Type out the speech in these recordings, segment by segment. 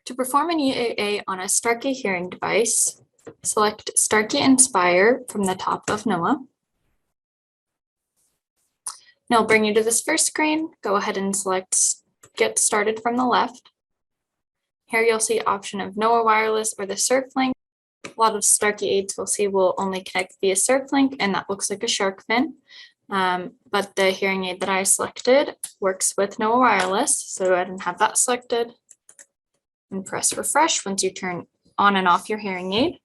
To perform an EAA on a Starkey hearing device, select Starkey Inspire from the top of NOAA. Now it'll bring you to this first screen. Go ahead and select Get Started from the left. Here you'll see option of NOAA Wireless or the SurfLink. A lot of Starkey aids we'll see will only connect via SurfLink, and that looks like a shark fin. But the hearing aid that I selected works with NOAA Wireless, so go ahead and have that selected and press refresh once you turn on and off your hearing aid.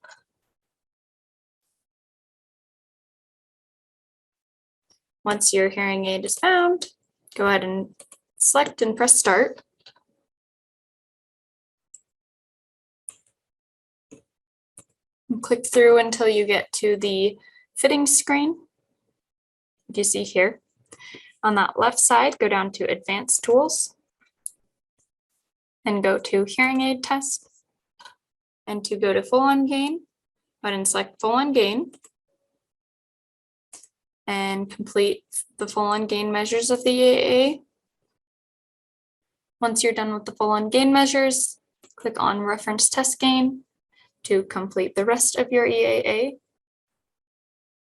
Once your hearing aid is found, go ahead and select and press start. And click through until you get to the fitting screen. You see here. On that left side, go down to Advanced Tools and go to Hearing Aid Test. And to go to Full On Gain, go ahead and select Full On Gain and complete the full on gain measures of the EAA. Once you're done with the full on gain measures, click on Reference Test Gain to complete the rest of your EAA.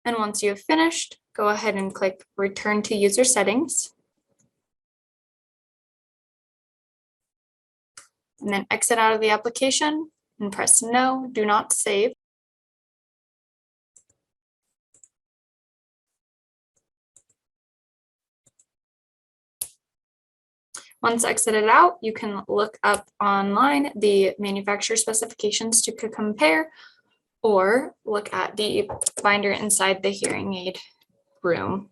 And once you have finished, go ahead and click Return to User Settings. And then exit out of the application and press No, do not save. Once exited out, you can look up online the manufacturer specifications to compare, or look at the binder inside the hearing aid room.